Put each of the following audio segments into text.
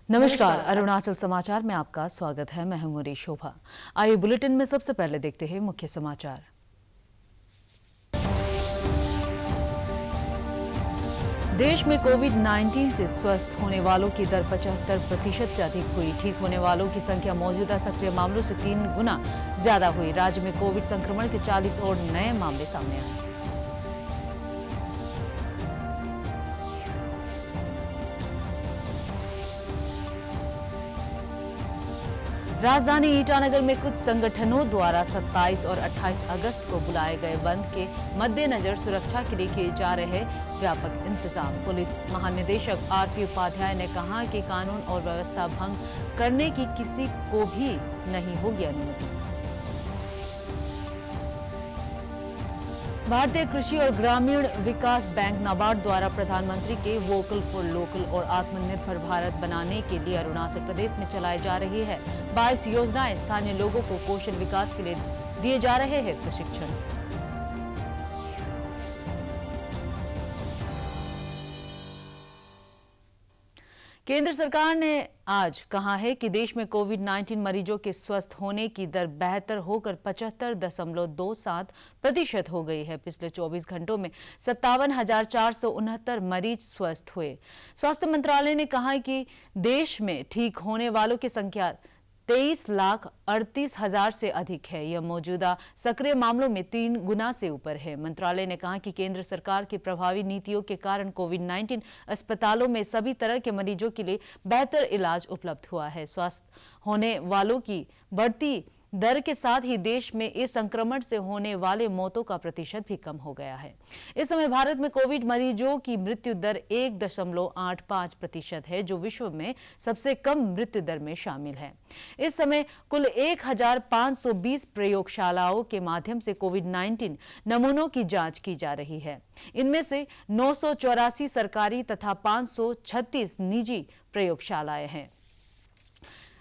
नमस्कार, अरुणाचल समाचार में आपका स्वागत है। मैं हूं शोभा। आइए बुलेटिन में सबसे पहले देखते हैं मुख्य समाचार। देश में कोविड-19 से स्वस्थ होने वालों की दर 75% से अधिक हुई। ठीक होने वालों की संख्या मौजूदा सक्रिय मामलों से 3 गुना ज्यादा हुई। राज्य में कोविड संक्रमण के 40 और नए मामले सामने आए। राजधानी ईटानगर में कुछ संगठनों द्वारा 27 और 28 अगस्त को बुलाए गए बंद के मद्देनजर सुरक्षा के लिए किए जा रहे व्यापक इंतजाम। पुलिस महानिदेशक आरपी उपाध्याय ने कहा कि कानून और व्यवस्था भंग करने की किसी को भी नहीं होगी अनुमति। भारतीय कृषि और ग्रामीण विकास बैंक नाबार्ड द्वारा प्रधानमंत्री के वोकल फॉर लोकल और आत्मनिर्भर भारत बनाने के लिए अरुणाचल प्रदेश में चलाई जा रही है 22 योजनाएं। स्थानीय लोगों को कौशल विकास के लिए दिए जा रहे हैं प्रशिक्षण। केंद्र सरकार ने आज कहा है कि देश में कोविड-19 मरीजों के स्वस्थ होने की दर बेहतर होकर 75.27% हो गई है। पिछले 24 घंटों में 57,469 मरीज स्वस्थ हुए। स्वास्थ्य मंत्रालय ने कहा कि देश में ठीक होने वालों की संख्या 23,38,000 से अधिक है। यह मौजूदा सक्रिय मामलों में 3 गुना से ऊपर है। मंत्रालय ने कहा कि केंद्र सरकार की प्रभावी नीतियों के कारण कोविड-19 अस्पतालों में सभी तरह के मरीजों के लिए बेहतर इलाज उपलब्ध हुआ है। स्वस्थ होने वालों की बढ़ती दर के साथ ही देश में इस संक्रमण से होने वाले मौतों का प्रतिशत भी कम हो गया है। इस समय भारत में कोविड मरीजों की मृत्यु दर 1.85% है, जो विश्व में सबसे कम मृत्यु दर में शामिल है। इस समय कुल 1,520 प्रयोगशालाओं के माध्यम से कोविड-19 नमूनों की जांच की जा रही है। इनमें से 984 सरकारी तथा 536 निजी प्रयोगशालाएं हैं।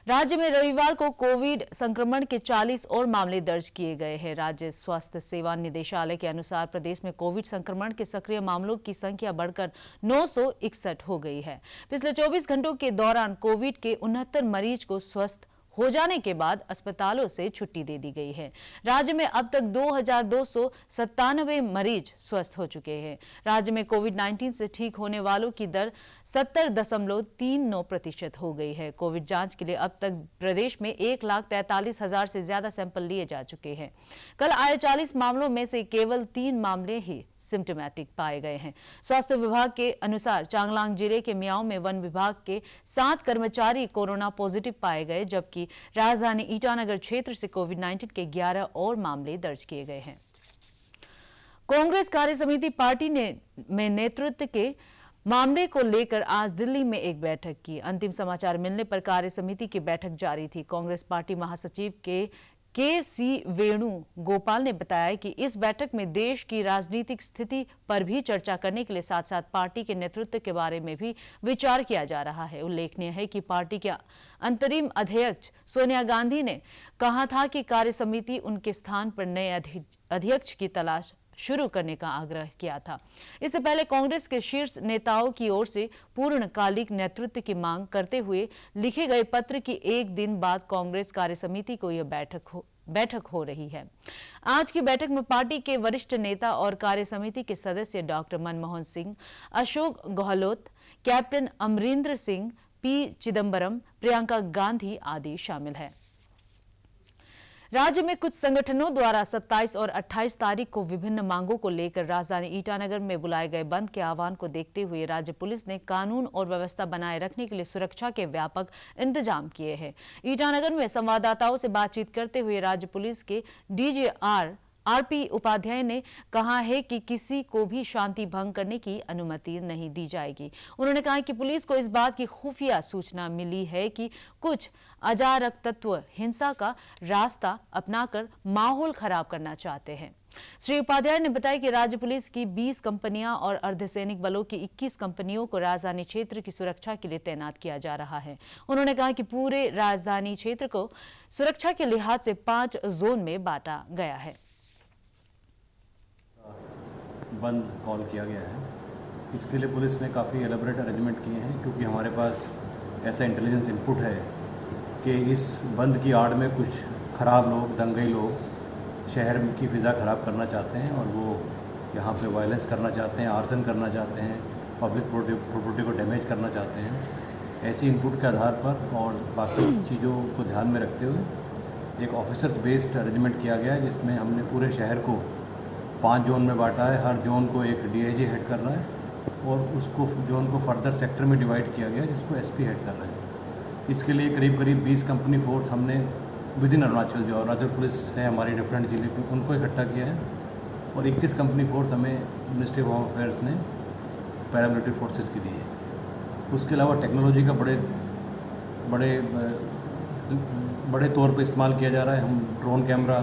राज्य में रविवार को कोविड संक्रमण के 40 और मामले दर्ज किए गए हैं। राज्य स्वास्थ्य सेवा निदेशालय के अनुसार प्रदेश में कोविड संक्रमण के सक्रिय मामलों की संख्या बढ़कर 961 हो गई है। पिछले 24 घंटों के दौरान कोविड के 69 मरीज को स्वस्थ हो जाने के बाद अस्पतालों से छुट्टी दे दी गई है। राज्य में अब तक 2,297 मरीज स्वस्थ हो चुके हैं। राज्य में कोविड-19 से ठीक होने वालों की दर 70.39% हो गई है। कोविड जांच के लिए अब तक प्रदेश में 1,43,000 से ज्यादा सैंपल लिए जा चुके हैं। कल आए 40 मामलों में से केवल 3 मामले ही सिम्टोमेटिक पाए गए हैं। स्वास्थ्य विभाग के अनुसार चांगलांग जिले के मियाओं में वन विभाग के 7 कर्मचारी कोरोना पॉजिटिव पाए गए, जबकि राजधानी ईटानगर क्षेत्र से कोविड-19 के 11 और मामले दर्ज किए गए हैं। कांग्रेस कार्य समिति पार्टी में नेतृत्व के मामले को लेकर आज दिल्ली में एक बैठक की। अंतिम समाचार मिलने पर कार्य समिति की बैठक जारी थी। कांग्रेस पार्टी महासचिव के सी वेणुगोपाल ने बताया कि इस बैठक में देश की राजनीतिक स्थिति पर भी चर्चा करने के लिए साथ साथ पार्टी के नेतृत्व के बारे में भी विचार किया जा रहा है। उल्लेखनीय है कि पार्टी के अंतरिम अध्यक्ष सोनिया गांधी ने कहा था कि कार्य समिति उनके स्थान पर नए अध्यक्ष की तलाश शुरू करने का आग्रह किया था। इससे पहले कांग्रेस के शीर्ष नेताओं की ओर से पूर्णकालिक नेतृत्व की मांग करते हुए लिखे गए पत्र की एक दिन बाद कांग्रेस कार्य को यह बैठक हो रही है। आज की बैठक में पार्टी के वरिष्ठ नेता और कार्य समिति के सदस्य doctor Manmohan Singh, Ashok Gehlot, captain Amarinder Singh, P Chidambaram, Priyanka Gandhi आदि शामिल है। राज्य में कुछ संगठनों द्वारा 27 और 28 तारीख को विभिन्न मांगों को लेकर राजधानी ईटानगर में बुलाए गए बंद के आह्वान को देखते हुए राज्य पुलिस ने कानून और व्यवस्था बनाए रखने के लिए सुरक्षा के व्यापक इंतजाम किए हैं। ईटानगर में संवाददाताओं से बातचीत करते हुए राज्य पुलिस के डीजी आरपी उपाध्याय ने कहा है कि किसी को भी शांति भंग करने की अनुमति नहीं दी जाएगी। उन्होंने कहा कि पुलिस को इस बात की खुफिया सूचना मिली है कि कुछ अराजक तत्व हिंसा का रास्ता अपनाकर माहौल खराब करना चाहते हैं। श्री उपाध्याय ने बताया कि राज्य पुलिस की 20 कंपनियां और अर्धसैनिक बलों की 21 कंपनियों को राजधानी क्षेत्र की सुरक्षा के लिए तैनात किया जा रहा है। उन्होंने कहा कि पूरे राजधानी क्षेत्र को सुरक्षा के लिहाज से 5 जोन में बांटा गया है। बंद कॉल किया गया है। इसके लिए पुलिस ने काफ़ी एलेबरेट अरेंजमेंट किए हैं, क्योंकि हमारे पास ऐसा इंटेलिजेंस इनपुट है कि इस बंद की आड़ में कुछ ख़राब लोग, दंगई लोग शहर की फ़िज़ा ख़राब करना चाहते हैं और वो यहाँ पे वायलेंस करना चाहते हैं, आर्सन करना चाहते हैं, पब्लिक प्रॉपर्टी को डैमेज करना चाहते हैं। ऐसी इनपुट के आधार पर और बाकी चीज़ों को ध्यान में रखते हुए एक ऑफिसर्स बेस्ड अरेंजमेंट किया गया है, जिसमें हमने पूरे शहर को 5 जोन में बांटा है। हर जोन को एक डीआईजी हेड कर रहा है और उसको जोन को फर्दर सेक्टर में डिवाइड किया गया है, जिसको एसपी हेड कर रहा है। इसके लिए करीब करीब 20 कंपनी फोर्स हमने विद इन अरुणाचल, जो अरुणाचल पुलिस है हमारी डिफरेंट जिले की, उनको इकट्ठा किया है और 21 कंपनी फोर्स हमें मिनिस्ट्री ऑफ होम अफेयर्स ने पैरामिलिट्री फोर्सेस की दी है। उसके अलावा टेक्नोलॉजी का बड़े तौर पे इस्तेमाल किया जा रहा है। हम ड्रोन कैमरा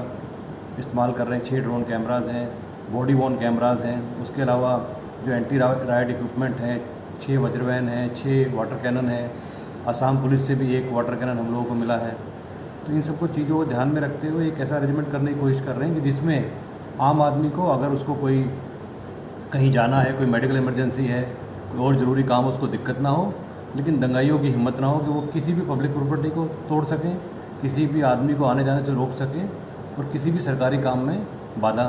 इस्तेमाल कर रहे हैं, 6 ड्रोन कैमराज हैं, बॉडी वॉर्न कैमराज हैं। उसके अलावा जो एंटी राइड इक्विपमेंट हैं, 6 वज्रवैन हैं, 6 वाटर कैनन है। असम पुलिस से भी 1 वाटर कैनन हम लोगों को मिला है। तो इन सबको चीज़ों को ध्यान में रखते हुए एक ऐसा अरेंजमेंट करने की कोशिश कर रहे हैं कि जिसमें आम आदमी को, अगर उसको कोई कहीं जाना है, कोई मेडिकल इमरजेंसी है, कोई और ज़रूरी काम, उसको दिक्कत ना हो, लेकिन दंगाइयों की हिम्मत ना हो कि वो किसी भी पब्लिक प्रॉपर्टी को तोड़ सकें, किसी भी आदमी को आने जाने से रोक सकें और किसी भी सरकारी काम में बाधा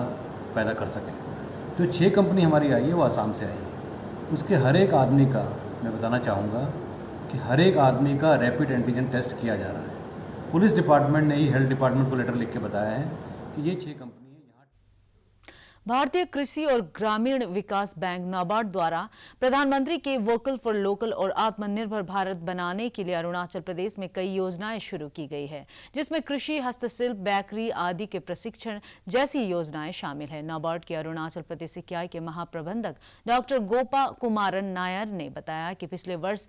पैदा कर सकें। जो 6 कंपनी हमारी आई है वो आसाम से आई है। उसके हर एक आदमी का, मैं बताना चाहूँगा कि हर एक आदमी का रैपिड एंटीजन टेस्ट किया जा रहा है। पुलिस डिपार्टमेंट ने ही हेल्थ डिपार्टमेंट को लेटर लिख के बताया है कि ये 6 कंपनी है। भारतीय कृषि और ग्रामीण विकास बैंक नाबार्ड द्वारा प्रधानमंत्री के वोकल फॉर लोकल और आत्मनिर्भर भारत बनाने के लिए अरुणाचल प्रदेश में कई योजनाएं शुरू की गई है, जिसमें कृषि, हस्तशिल्प, बेकरी आदि के प्रशिक्षण जैसी योजनाएं शामिल हैं। नाबार्ड के अरुणाचल प्रदेश इकाई के महाप्रबंधक डॉक्टर गोपा कुमारन नायर ने बताया कि पिछले वर्ष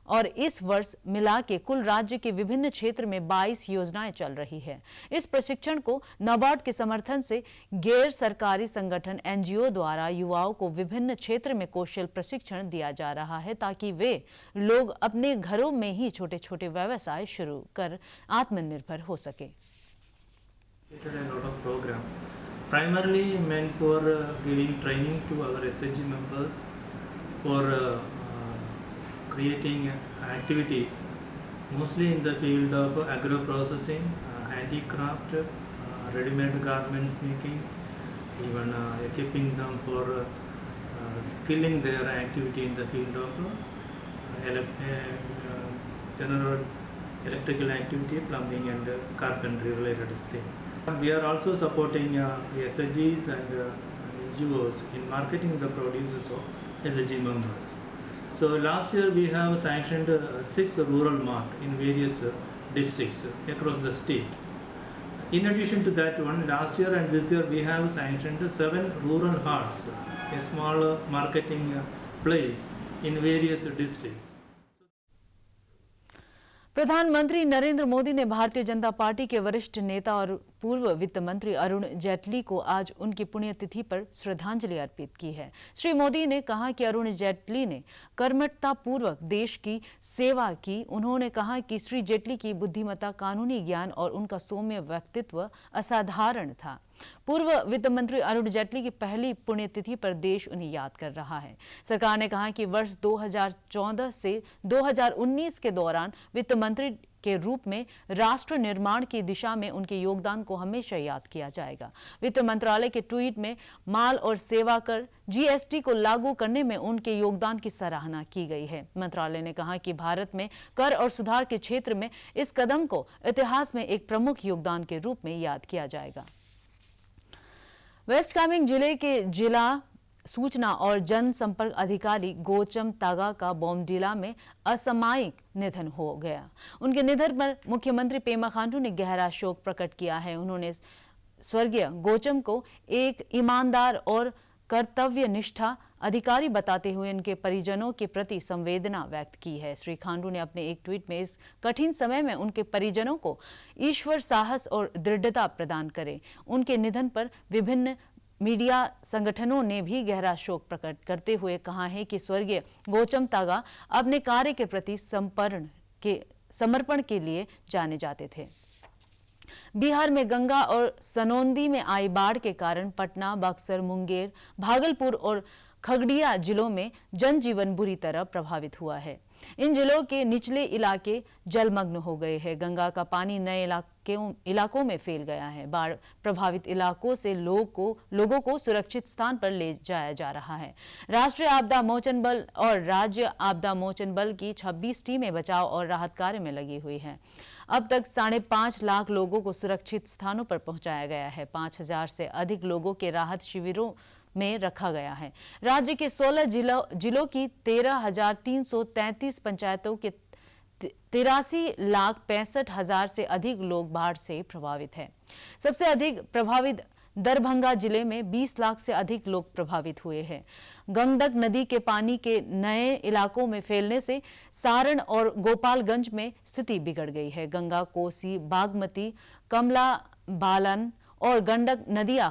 और इस वर्ष मिला के कुल राज्य के विभिन्न क्षेत्र में 22 योजनाएं चल रही है। इस प्रशिक्षण को नाबार्ड के समर्थन से गैर सरकारी संगठन एनजीओ द्वारा युवाओं को विभिन्न क्षेत्र में कौशल प्रशिक्षण दिया जा रहा है, ताकि वे लोग अपने घरों में ही छोटे छोटे व्यवसाय शुरू कर आत्मनिर्भर हो सके। Primarily meant for giving training to our SHG members for creating activities mostly in the field of agro processing, handicraft, ready-made garments making, even equipping them for skilling their activity in the field of general electrical activity, plumbing and carpentry related things. We are also supporting SHGs and NGOs in marketing the produce of SHG members. So last year we have sanctioned 6 rural mart in various districts across the state. In addition to that one, last year and this year we have sanctioned 7 rural hearts, a small marketing place in various districts. प्रधानमंत्री नरेंद्र मोदी ने Bharatiya Janata party के वरिष्ठ नेता और पूर्व वित्त मंत्री अरुण जेटली को आज उनकी पुण्यतिथि पर श्रद्धांजलि अर्पित की है। श्री मोदी ने कहा कि अरुण जेटली ने कर्मठता पूर्वक देश की सेवा की। उन्होंने कहा कि श्री जेटली की बुद्धिमत्ता, कानूनी ज्ञान और उनका सौम्य व्यक्तित्व असाधारण था। पूर्व वित्त मंत्री अरुण जेटली की पहली पुण्यतिथि पर देश उन्हें याद कर रहा है। सरकार ने कहा कि वर्ष 2014 से 2019 के दौरान वित्त मंत्री के रूप में राष्ट्र निर्माण की दिशा में उनके योगदान को हमेशा याद किया जाएगा। वित्त मंत्रालय के ट्वीट में माल और सेवा कर जीएसटी को लागू करने में उनके योगदान की सराहना की गई है। मंत्रालय ने कहा कि भारत में कर और सुधार के क्षेत्र में इस कदम को इतिहास में एक प्रमुख योगदान के रूप में याद किया जाएगा। वेस्ट कामेंग जिले के जिला सूचना और जनसंपर्क अधिकारी गोचम तागा का बोमडिला में असामयिक निधन हो गया। उनके निधन पर मुख्यमंत्री पेमा खांडू ने गहरा शोक प्रकट किया है। उन्होंने स्वर्गीय गोचम को एक ईमानदार और कर्तव्यनिष्ठा अधिकारी बताते हुए उनके परिजनों के प्रति संवेदना व्यक्त की है। श्री खांडू ने अपने एक ट्वीट में इस कठिन समय में उनके परिजनों को ईश्वर साहस और दृढ़ता प्रदान करे। उनके निधन पर विभिन्न मीडिया संगठनों ने भी गहरा शोक प्रकट करते हुए कहा है कि स्वर्गीय गोचम तागा अपने कार्य के प्रति समर्पण के लिए जाने जाते थे। बिहार में गंगा और सनोंदी में आई बाढ़ के कारण पटना, बक्सर, मुंगेर, भागलपुर और खगड़िया जिलों में जनजीवन बुरी तरह प्रभावित हुआ है। इन जिलों के निचले इलाके जलमग्न हो गए हैं। गंगा का पानी नए इलाकों में फैल गया है। बाढ़ प्रभावित इलाकों से लोगों को सुरक्षित स्थान पर ले जाया जा रहा है। राष्ट्रीय आपदा मोचन बल और राज्य आपदा मोचन बल की 26 टीमें बचाव और राहत कार्य में लगी हुई हैं। अब तक 5.5 लाख लोगों को सुरक्षित स्थानों पर पहुंचाया गया है। 5,000 से अधिक लोगों के राहत शिविरों में रखा गया है। राज्य के 16 जिलों की 13,333 पंचायतों के 83,65,000 से अधिक लोग बाढ़ से प्रभावित हैं। सबसे अधिक प्रभावित दरभंगा जिले में 20 लाख से अधिक लोग प्रभावित हुए हैं। गंडक नदी के पानी के नए इलाकों में फैलने से सारण और गोपालगंज में स्थिति बिगड़ गई है। गंगा, कोसी, बागमती, कमला बालन और गंडक नदियां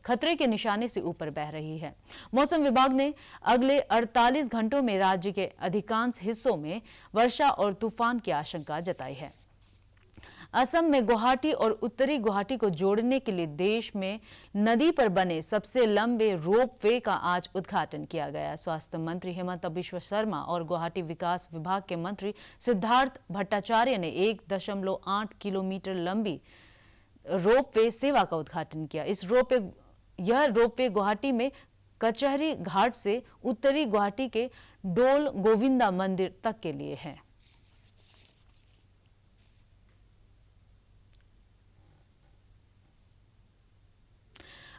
खतरे के निशाने से ऊपर बह रही है। मौसम विभाग ने अगले 48 घंटों में राज्य के अधिकांश हिस्सों में वर्षा और तूफान की आशंका जताई है। असम में गुवाहाटी और उत्तरी गुवाहाटी को जोड़ने के लिए देश में नदी पर बने सबसे लंबे रोप वे का आज उद्घाटन किया गया। स्वास्थ्य मंत्री हेमंत बिश्व शर्मा और गुवाहाटी विकास विभाग के मंत्री सिद्धार्थ भट्टाचार्य ने 1.8 किलोमीटर लंबी रोपवे सेवा का उद्घाटन किया। यह रोपवे गुवाहाटी में कचहरी घाट से उत्तरी गुवाहाटी के डोल गोविंदा मंदिर तक के लिए है।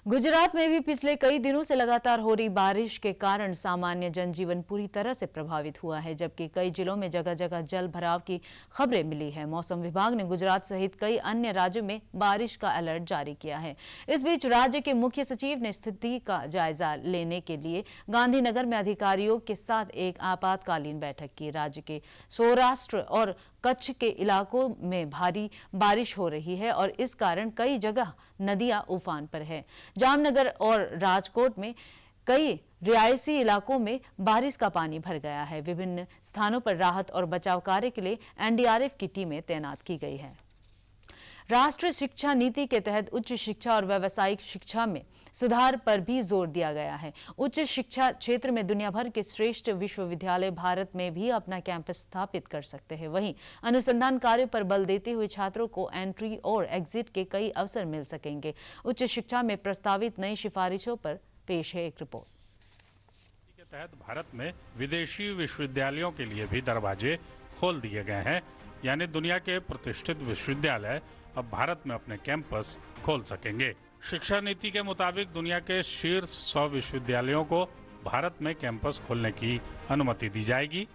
गुजरात में भी पिछले कई दिनों से लगातार हो रही बारिश के कारण सामान्य जनजीवन पूरी तरह से प्रभावित हुआ है, जबकि कई जिलों में जगह जगह जल भराव की खबरें मिली है। मौसम विभाग ने गुजरात सहित कई अन्य राज्यों में बारिश का अलर्ट जारी किया है। इस बीच राज्य के मुख्य सचिव ने स्थिति का जायजा लेने के लिए गांधीनगर में अधिकारियों के साथ एक आपातकालीन बैठक की। राज्य के सौराष्ट्र और कच्छ के इलाकों में भारी बारिश हो रही है और इस कारण कई जगह नदियां उफान पर है। जामनगर और राजकोट में कई रिहायशी इलाकों में बारिश का पानी भर गया है। विभिन्न स्थानों पर राहत और बचाव कार्य के लिए एनडीआरएफ की टीमें तैनात की गई है। राष्ट्रीय शिक्षा नीति के तहत उच्च शिक्षा और व्यावसायिक शिक्षा में सुधार पर भी जोर दिया गया है। उच्च शिक्षा क्षेत्र में दुनिया भर के श्रेष्ठ विश्वविद्यालय भारत में भी अपना कैंपस स्थापित कर सकते हैं। वहीं अनुसंधान कार्यों पर बल देते हुए छात्रों को एंट्री और एग्जिट के कई अवसर मिल सकेंगे। उच्च शिक्षा में प्रस्तावित नई सिफारिशों पर पेश है एक रिपोर्ट। के तहत भारत में विदेशी विश्वविद्यालयों के लिए भी दरवाजे खोल दिए गए हैं, यानी दुनिया के प्रतिष्ठित विश्वविद्यालय अब भारत में अपने कैंपस खोल सकेंगे। शिक्षा नीति के मुताबिक दुनिया के शीर्ष 100 विश्वविद्यालयों को भारत में कैंपस खोलने की अनुमति दी जाएगी।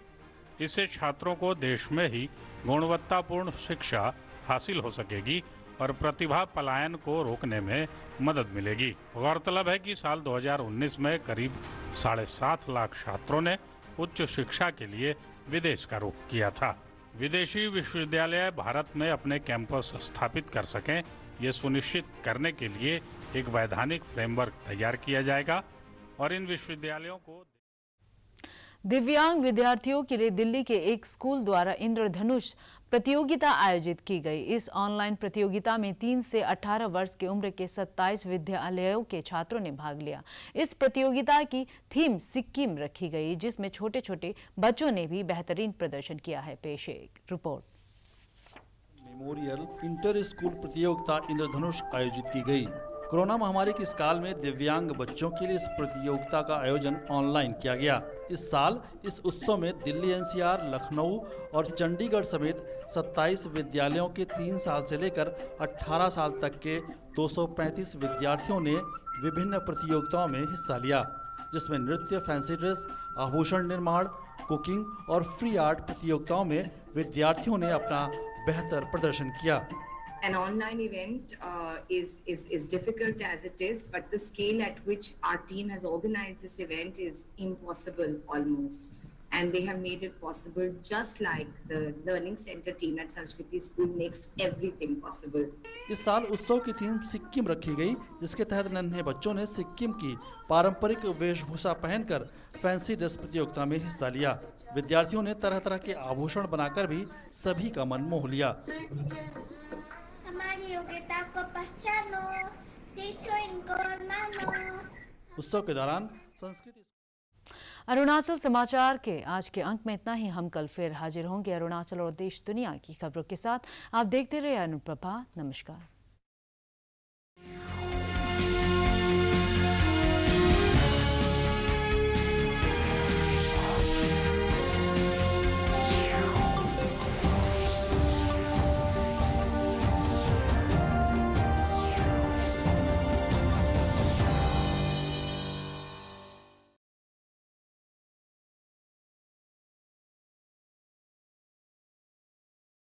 इससे छात्रों को देश में ही गुणवत्तापूर्ण शिक्षा हासिल हो सकेगी और प्रतिभा पलायन को रोकने में मदद मिलेगी। गौरतलब है कि साल 2019 में करीब 7.5 लाख छात्रों ने उच्च शिक्षा के लिए विदेश का रुख किया था। विदेशी विश्वविद्यालय भारत में अपने कैंपस स्थापित कर सकें, ये सुनिश्चित करने के लिए एक वैधानिक फ्रेमवर्क तैयार किया जाएगा और इन विश्वविद्यालयों को दिव्यांग विद्यार्थियों के लिए दिल्ली के एक स्कूल द्वारा इंद्रधनुष प्रतियोगिता आयोजित की गई। इस ऑनलाइन प्रतियोगिता में 3 से 18 वर्ष की उम्र के 27 विद्यालयों के छात्रों ने भाग लिया। इस प्रतियोगिता की थीम सिक्किम रखी गई, जिसमें छोटे छोटे बच्चों ने भी बेहतरीन प्रदर्शन किया है। पेश है एक रिपोर्ट। मेमोरियल इंटर स्कूल प्रतियोगिता इंद्रधनुष आयोजित की गई। कोरोना महामारी के इस काल में दिव्यांग बच्चों के लिए इस प्रतियोगिता का आयोजन ऑनलाइन किया गया। इस साल इस उत्सव में दिल्ली एनसीआर, लखनऊ और चंडीगढ़ समेत 27 विद्यालयों के 3 साल से लेकर 18 साल तक के 235 विद्यार्थियों ने विभिन्न प्रतियोगिताओं में हिस्सा लिया, जिसमें नृत्य, फैंसी ड्रेस, आभूषण निर्माण, कुकिंग और फ्री आर्ट प्रतियोगिताओं में विद्यार्थियों ने अपना बेहतर प्रदर्शन किया। An online event is difficult as it is, but the scale at which our team has organized this event is impossible almost, and they have made it possible, just like the learning center team at Sanskriti School makes everything possible. इस साल उत्सव की theme Sikkim रखी गई, जिसके तहत नन्हे बच्चों ने सिक्किम की पारंपरिक वेशभूषा पहनकर फैंसी ड्रेस प्रतियोगिता में हिस्सा लिया। विद्यार्थियों ने तरह तरह के आभूषण बनाकर भी सभी का मन मोह लिया। हमारी योग्यता को पहचानो, सीखो इनको मानो। उत्सव के दौरान संस्कृति अरुणाचल समाचार के आज के अंक में इतना ही। हम कल फिर हाजिर होंगे अरुणाचल और देश दुनिया की खबरों के साथ। आप देखते रहिए अनुप्रभा। नमस्कार।